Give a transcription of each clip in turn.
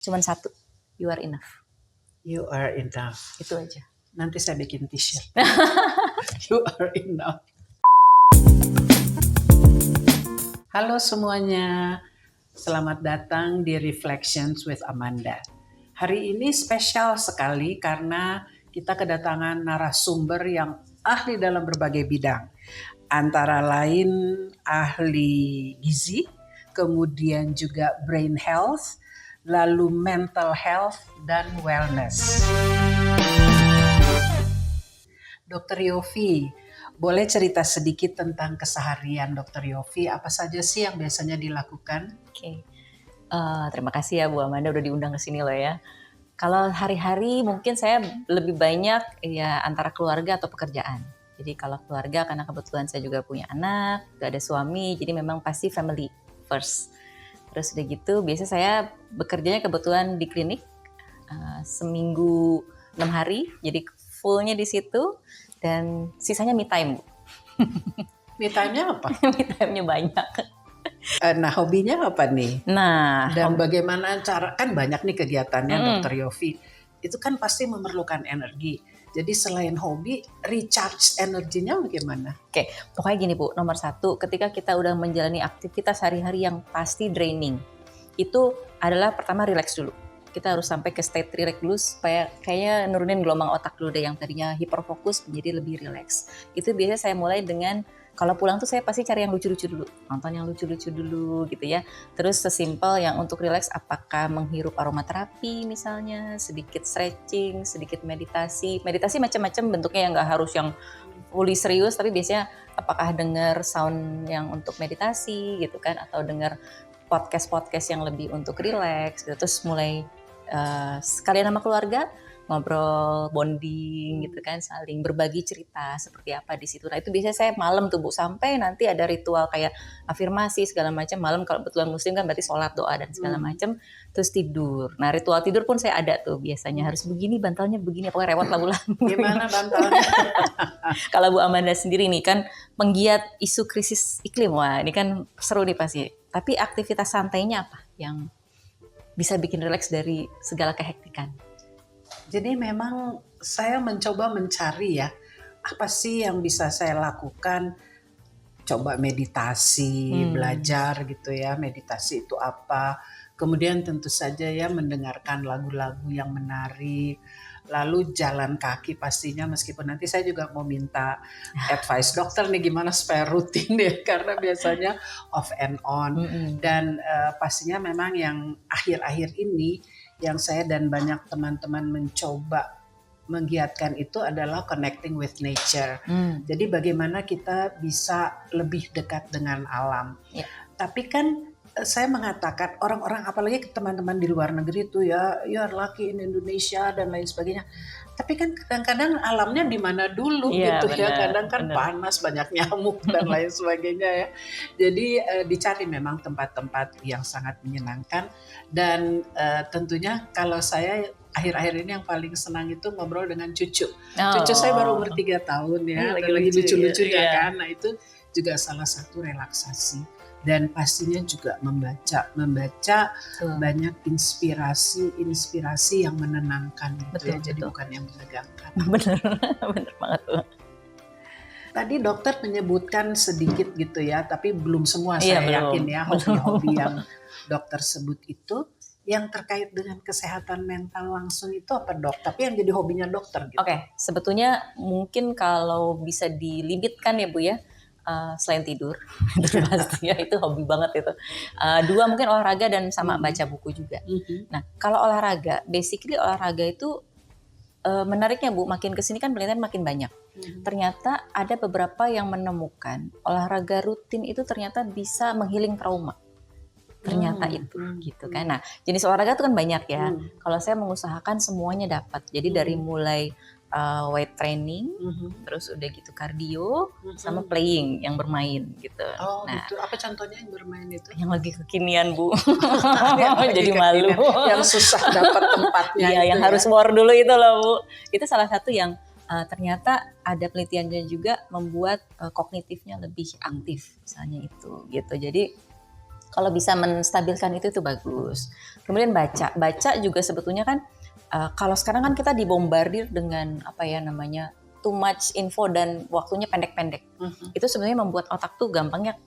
Cuman satu, you are enough. You are enough. Itu aja. Nanti saya bikin t-shirt. You are enough. Halo semuanya, selamat datang di Reflections with Amanda. Hari ini spesial sekali karena kita kedatangan narasumber yang ahli dalam berbagai bidang. Antara lain ahli gizi, kemudian juga brain health, lalu mental health dan wellness. Dr. Yofi, boleh cerita sedikit tentang keseharian Dr. Yofi? Apa saja sih yang biasanya dilakukan? Oke. Terima kasih ya Bu Amanda udah diundang ke sini loh ya. Kalau hari-hari mungkin saya lebih banyak ya antara keluarga atau pekerjaan. Jadi kalau keluarga karena kebetulan saya juga punya anak, juga ada suami, jadi memang pasti family first. Terus udah gitu biasa saya bekerjanya kebetulan di klinik seminggu 6 hari, jadi fullnya di situ dan sisanya me time Bu. Me time-nya apa? Me time-nya banyak. Nah, hobinya apa nih? Nah, Dan bagaimana cara, kan banyak nih kegiatannya Dr. Yofi. Itu kan pasti memerlukan energi. Jadi selain hobi, recharge energinya bagaimana? Oke, pokoknya gini Bu, nomor satu, ketika kita udah menjalani aktivitas sehari-hari yang pasti draining, itu adalah pertama relax dulu. Kita harus sampai ke state relax dulu supaya kayaknya nurunin gelombang otak dulu deh yang tadinya hiperfokus menjadi lebih relax. Itu biasanya saya mulai dengan kalau pulang tuh saya pasti cari yang lucu-lucu dulu, nonton yang lucu-lucu dulu gitu ya. Terus sesimpel yang untuk relax apakah menghirup aromaterapi misalnya, sedikit stretching, sedikit meditasi. Meditasi macam-macam bentuknya yang nggak harus yang fully serius, tapi biasanya apakah dengar sound yang untuk meditasi gitu kan, atau dengar podcast-podcast yang lebih untuk relax gitu. Terus mulai sekalian sama keluarga ngobrol, bonding gitu kan, saling berbagi cerita seperti apa di situ. Nah itu biasanya saya malam tuh Bu, sampai nanti ada ritual kayak afirmasi segala macam. Malam kalau kebetulan muslim kan berarti sholat, doa dan segala macam. Terus tidur. Nah ritual tidur pun saya ada tuh biasanya harus begini, bantalnya begini, pokoknya rewat lah bulan. Gimana bantalnya? Kalau Bu Amanda sendiri nih kan penggiat isu krisis iklim, wah ini kan seru nih pasti. Tapi aktivitas santainya apa yang bisa bikin rileks dari segala kehektikan? Jadi memang saya mencoba mencari ya, apa sih yang bisa saya lakukan. Coba meditasi, belajar gitu ya, meditasi itu apa. Kemudian tentu saja ya mendengarkan lagu-lagu yang menarik. Lalu jalan kaki pastinya, meskipun nanti saya juga mau minta advice dokter nih gimana supaya rutin ya, karena biasanya off and on. Dan pastinya memang yang akhir-akhir ini yang saya dan banyak teman-teman mencoba menggiatkan itu adalah connecting with nature. Jadi bagaimana kita bisa lebih dekat dengan alam. Tapi kan saya mengatakan orang-orang, apalagi teman-teman di luar negeri itu ya, you are lucky in Indonesia dan lain sebagainya. Tapi kan kadang-kadang alamnya di mana dulu gitu ya. Kadang kan panas, banyak nyamuk dan lain sebagainya ya. Jadi dicari memang tempat-tempat yang sangat menyenangkan. Dan tentunya kalau saya akhir-akhir ini yang paling senang itu ngobrol dengan cucu. Cucu saya baru umur 3 tahun ya, lagi lucu-lucunya kan. Nah itu juga salah satu relaksasi. Dan pastinya juga membaca banyak inspirasi yang menenangkan gitu ya. Jadi bukan yang menegangkan. Bener banget tuh. Tadi dokter menyebutkan sedikit gitu ya, tapi belum semua saya yakin ya hobi-hobi yang dokter sebut itu yang terkait dengan kesehatan mental langsung itu apa dok? Tapi yang jadi hobinya dokter gitu. Oke, sebetulnya mungkin kalau bisa dilimitkan ya Bu ya, selain tidur, itu pasti ya itu hobi banget itu. Dua mungkin olahraga dan sama baca buku juga. Nah kalau olahraga, basically olahraga itu menariknya Bu, makin kesini kan penelitian makin banyak. Ternyata ada beberapa yang menemukan olahraga rutin itu ternyata bisa menghealing trauma. Ternyata itu gitu kan. Nah jenis olahraga itu kan banyak ya. Kalau saya mengusahakan semuanya dapat. Jadi dari mulai weight training, terus udah gitu cardio, sama playing yang bermain gitu. Oh gitu. Apa contohnya yang bermain itu? Yang lagi kekinian Bu. Jadi malu. Yang susah dapat tempatnya. Iya, yang harus war dulu itu loh Bu. Itu salah satu yang ternyata ada penelitiannya juga membuat kognitifnya lebih aktif, misalnya itu gitu. Jadi Kalau bisa menstabilkan itu bagus. Kemudian baca juga sebetulnya kan kalau sekarang kan kita dibombardir dengan apa ya namanya too much info dan waktunya pendek-pendek. Itu sebenarnya membuat otak tuh gampangnya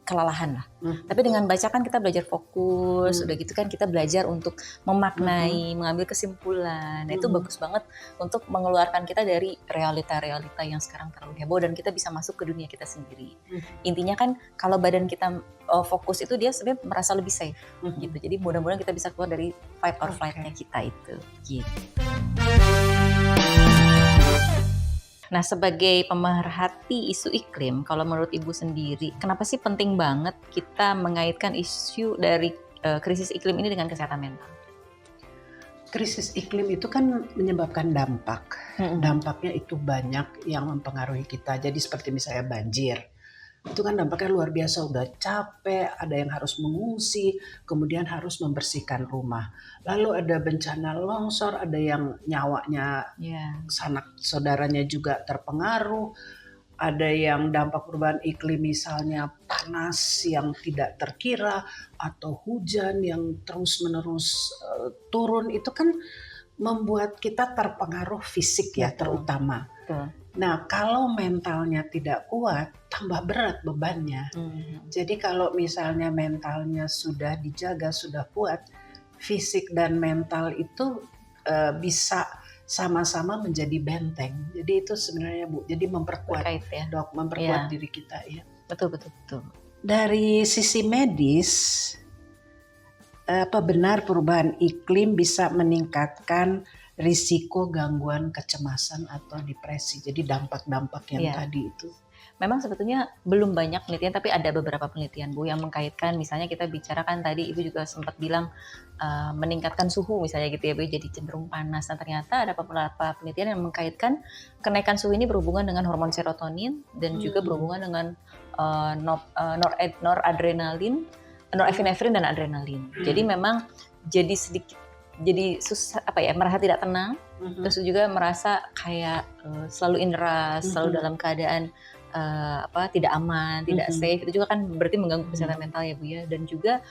kelelahan lah. Tapi dengan baca kan kita belajar fokus, udah gitu kan kita belajar untuk memaknai, mengambil kesimpulan. Nah, itu bagus banget untuk mengeluarkan kita dari realita-realita yang sekarang terlalu heboh dan kita bisa masuk ke dunia kita sendiri. Intinya kan kalau badan kita fokus itu dia sebenarnya merasa lebih safe gitu. Jadi mudah-mudahan kita bisa keluar dari fight or flight-nya kita itu. Gitu. Nah, sebagai pemerhati isu iklim, kalau menurut Ibu sendiri, kenapa sih penting banget kita mengaitkan isu dari krisis iklim ini dengan kesehatan mental? Krisis iklim itu kan menyebabkan dampak. Dampaknya itu banyak yang mempengaruhi kita. Jadi seperti misalnya banjir. Itu kan dampaknya luar biasa, udah capek, ada yang harus mengungsi, kemudian harus membersihkan rumah. Lalu ada bencana longsor, ada yang nyawanya sanak saudaranya juga terpengaruh, ada yang dampak perubahan iklim misalnya panas yang tidak terkira, atau hujan yang terus-menerus turun, itu kan membuat kita terpengaruh fisik ya terutama. Nah, kalau mentalnya tidak kuat, tambah berat bebannya. Jadi kalau misalnya mentalnya sudah dijaga, sudah kuat, fisik dan mental itu bisa sama-sama menjadi benteng. Jadi itu sebenarnya Bu, jadi memperkuat ya? Dok, memperkuat diri kita ya. Betul. Dari sisi medis, apa benar perubahan iklim bisa meningkatkan risiko gangguan kecemasan atau depresi? Jadi dampak-dampak yang tadi itu. Memang sebetulnya belum banyak penelitian, tapi ada beberapa penelitian Bu yang mengkaitkan, misalnya kita bicarakan tadi Ibu juga sempat bilang meningkatkan suhu misalnya gitu ya Bu, jadi cenderung panas. Nah ternyata ada beberapa penelitian yang mengkaitkan kenaikan suhu ini berhubungan dengan hormon serotonin dan juga berhubungan dengan noradrenalin, norepinefrin dan adrenalin. Jadi memang jadi susah merasa tidak tenang, terus juga merasa kayak selalu in rush, selalu dalam keadaan tidak aman, tidak safe. Itu juga kan berarti mengganggu kesehatan mental ya Bu ya. Dan juga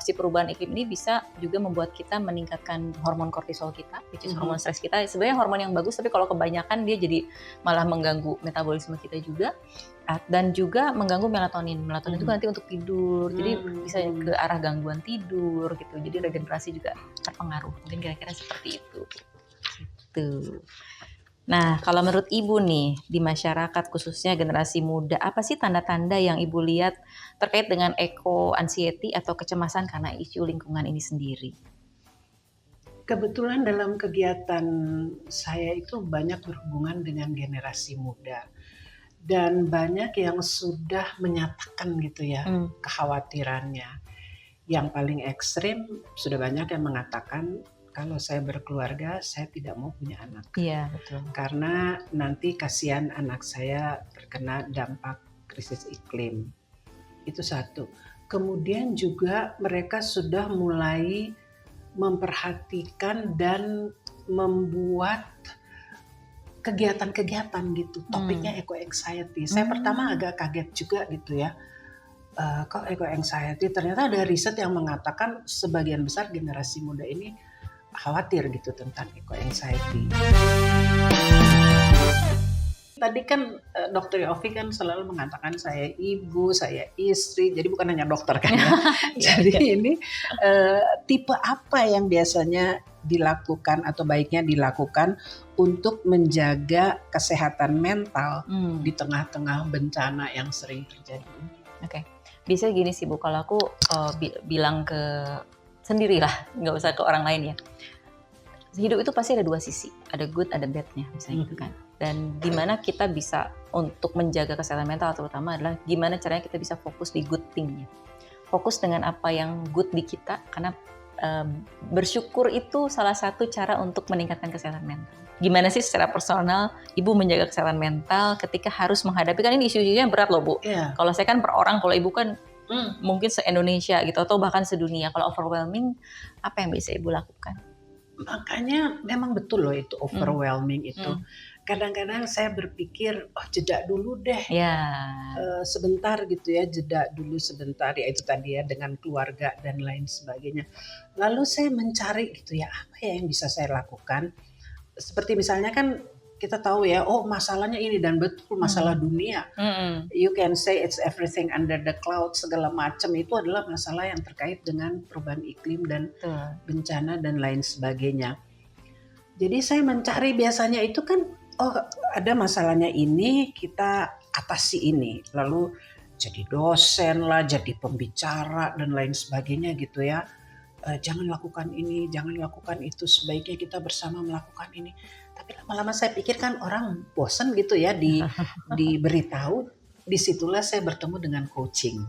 si perubahan iklim ini bisa juga membuat kita meningkatkan hormon kortisol kita, which is hormon stres kita. Sebenarnya hormon yang bagus, tapi kalau kebanyakan dia jadi malah mengganggu metabolisme kita juga. Dan juga mengganggu melatonin. Melatonin itu nanti untuk tidur, jadi bisa ke arah gangguan tidur gitu. Jadi regenerasi juga terpengaruh. Mungkin kira-kira seperti itu. Gitu. Nah, kalau menurut Ibu nih, di masyarakat khususnya generasi muda, apa sih tanda-tanda yang Ibu lihat terkait dengan eco-anxiety atau kecemasan karena isu lingkungan ini sendiri? Kebetulan dalam kegiatan saya itu banyak berhubungan dengan generasi muda. Dan banyak yang sudah menyatakan gitu ya kekhawatirannya. Yang paling ekstrim sudah banyak yang mengatakan, kalau saya berkeluarga, saya tidak mau punya anak. Iya, betul. Karena nanti kasihan anak saya terkena dampak krisis iklim. Itu satu. Kemudian juga mereka sudah mulai memperhatikan dan membuat kegiatan-kegiatan gitu. Topiknya eco-anxiety. Saya pertama agak kaget juga gitu ya. Kok eco-anxiety? Ternyata ada riset yang mengatakan sebagian besar generasi muda ini khawatir gitu tentang eco-anxiety. Tadi kan Dr. Yofi kan selalu mengatakan saya ibu, saya istri, jadi bukan hanya dokter kan ya. Jadi ini tipe apa yang biasanya dilakukan atau baiknya dilakukan untuk menjaga kesehatan mental di tengah-tengah bencana yang sering terjadi? Oke. Bisa gini sih Bu, kalau aku bilang ke sendirilah, nggak usah ke orang lain ya. Hidup itu pasti ada dua sisi, ada good, ada bad-nya misalnya gitu kan. Dan gimana kita bisa untuk menjaga kesehatan mental terutama adalah gimana caranya kita bisa fokus di good thing-nya. Fokus dengan apa yang good di kita, karena bersyukur itu salah satu cara untuk meningkatkan kesehatan mental. Gimana sih secara personal Ibu menjaga kesehatan mental ketika harus menghadapi, kan ini isu-isunya berat loh Bu. Yeah. Kalau saya kan per orang, kalau Ibu kan mungkin se-Indonesia gitu atau bahkan sedunia. Kalau overwhelming, apa yang bisa Ibu lakukan? Makanya memang betul loh itu Hmm. overwhelming itu. Hmm. Kadang-kadang saya berpikir, oh jeda dulu deh, Ya. sebentar gitu ya, jeda dulu sebentar, ya itu tadi ya dengan keluarga dan lain sebagainya. Lalu saya mencari gitu ya, apa ya yang bisa saya lakukan? Seperti misalnya kan kita tahu ya, oh masalahnya ini dan betul masalah dunia. Hmm. You can say it's everything under the cloud, segala macam itu adalah masalah yang terkait dengan perubahan iklim dan Betul. bencana dan lain sebagainya. Jadi saya mencari biasanya itu kan, oh ada masalahnya ini, kita atasi ini. Lalu jadi dosen lah, jadi pembicara dan lain sebagainya gitu ya. Jangan lakukan ini, jangan lakukan itu, sebaiknya kita bersama melakukan ini. Tapi lama-lama saya pikir kan orang bosan gitu ya diberitahu. Disitulah saya bertemu dengan coaching.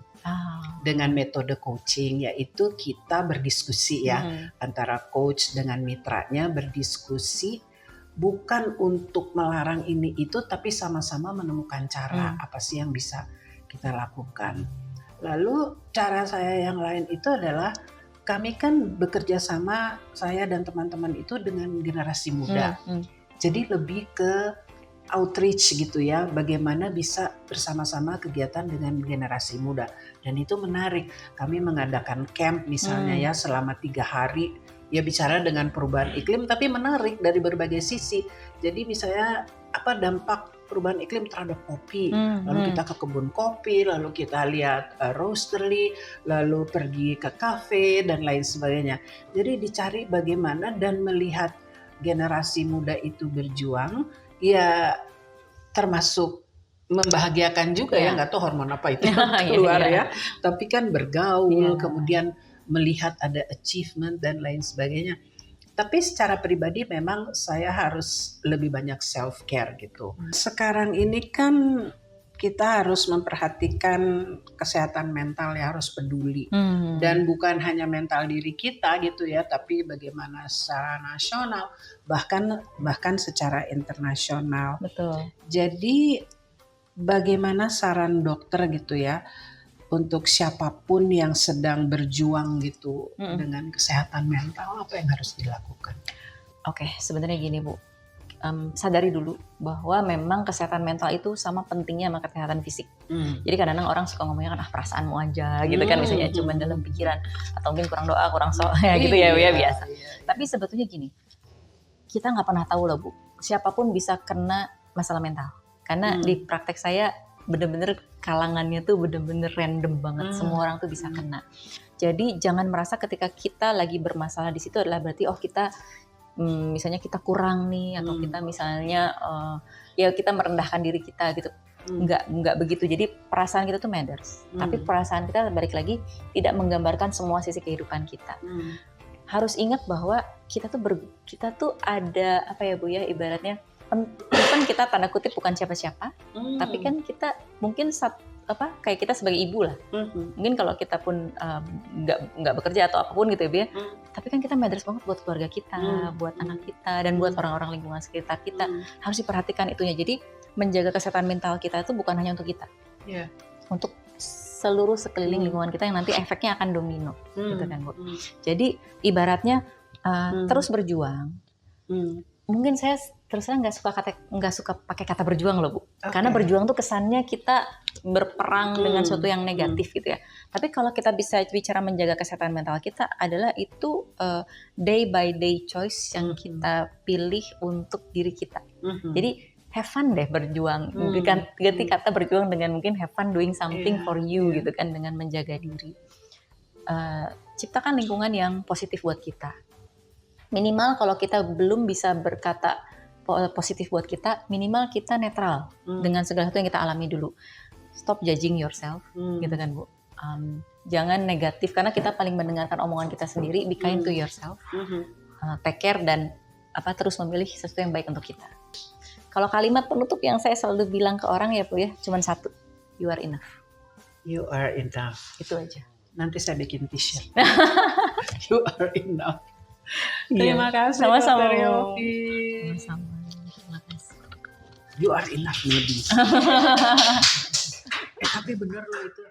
Dengan metode coaching, yaitu kita berdiskusi ya, antara coach dengan mitranya berdiskusi, bukan untuk melarang ini itu, tapi sama-sama menemukan cara apa sih yang bisa kita lakukan. Lalu cara saya yang lain itu adalah, kami kan bekerja sama, saya dan teman-teman itu dengan generasi muda. Jadi lebih ke outreach gitu ya, bagaimana bisa bersama-sama kegiatan dengan generasi muda. Dan itu menarik, kami mengadakan camp misalnya ya selama 3 hari, ya bicara dengan perubahan iklim tapi menarik dari berbagai sisi. Jadi misalnya apa dampak perubahan iklim terhadap kopi, lalu kita ke kebun kopi, lalu kita lihat roastery, lalu pergi ke kafe dan lain sebagainya. Jadi dicari bagaimana dan melihat generasi muda itu berjuang, ya termasuk membahagiakan juga ya, nggak tahu hormon apa itu yang keluar ya, tapi kan bergaul, kemudian melihat ada achievement dan lain sebagainya. Tapi secara pribadi memang saya harus lebih banyak self care gitu. Sekarang ini kan kita harus memperhatikan kesehatan mental ya, harus peduli. Dan bukan hanya mental diri kita gitu ya, tapi bagaimana secara nasional, bahkan secara internasional. Betul. Jadi bagaimana saran dokter gitu ya, untuk siapapun yang sedang berjuang gitu dengan kesehatan mental, apa yang harus dilakukan? Oke, sebenarnya gini Bu, sadari dulu bahwa memang kesehatan mental itu sama pentingnya sama kesehatan fisik. Jadi kadang-kadang orang suka ngomongnya kan perasaanmu aja gitu kan, misalnya cuma dalam pikiran, atau mungkin kurang doa, kurang ya gitu ya biasa. Tapi sebetulnya gini, kita nggak pernah tahu loh Bu, siapapun bisa kena masalah mental. Karena di praktek saya bener-bener kalangannya tuh bener-bener random banget, semua orang tuh bisa kena. Jadi jangan merasa ketika kita lagi bermasalah di situ adalah berarti oh kita misalnya kita kurang nih, atau kita misalnya ya kita merendahkan diri kita gitu. Enggak begitu. Jadi perasaan kita tuh matters. Tapi perasaan kita balik lagi tidak menggambarkan semua sisi kehidupan kita. Harus ingat bahwa kita tuh ada apa ya Bu ya, ibaratnya kan kita tanda kutip bukan siapa-siapa, tapi kan kita mungkin kayak kita sebagai ibu lah. Mungkin kalau kita pun nggak bekerja atau apapun gitu ya, tapi kan kita matters banget buat keluarga kita, buat anak kita, dan buat orang-orang lingkungan sekitar kita. Harus diperhatikan itunya. Jadi menjaga kesehatan mental kita itu bukan hanya untuk kita, untuk seluruh sekeliling lingkungan kita yang nanti efeknya akan domino, gitu kan Bu. Jadi ibaratnya terus berjuang. Mungkin saya terus terang nggak suka pakai kata berjuang loh Bu, karena berjuang tuh kesannya kita berperang dengan sesuatu yang negatif gitu ya. Tapi kalau kita bisa bicara menjaga kesehatan mental kita adalah itu day by day choice yang kita pilih untuk diri kita. Jadi have fun deh berjuang, ganti kata berjuang dengan mungkin have fun doing something for you gitu kan, dengan menjaga diri. Ciptakan lingkungan yang positif buat kita. Minimal kalau kita belum bisa berkata positif buat kita, minimal kita netral dengan segala sesuatu yang kita alami dulu. Stop judging yourself, gitu kan Bu. Jangan negatif, karena kita paling mendengarkan omongan kita sendiri. Be kind to yourself, take care, dan terus memilih sesuatu yang baik untuk kita. Kalau kalimat penutup yang saya selalu bilang ke orang ya Bu ya, cuma satu, you are enough. You are enough. Itu aja. Nanti saya bikin t-shirt. You are enough. Terima kasih sama-sama. Dr. Yofi. Sama-sama. Terima kasih. You are enough maybe. Tapi bener loh itu.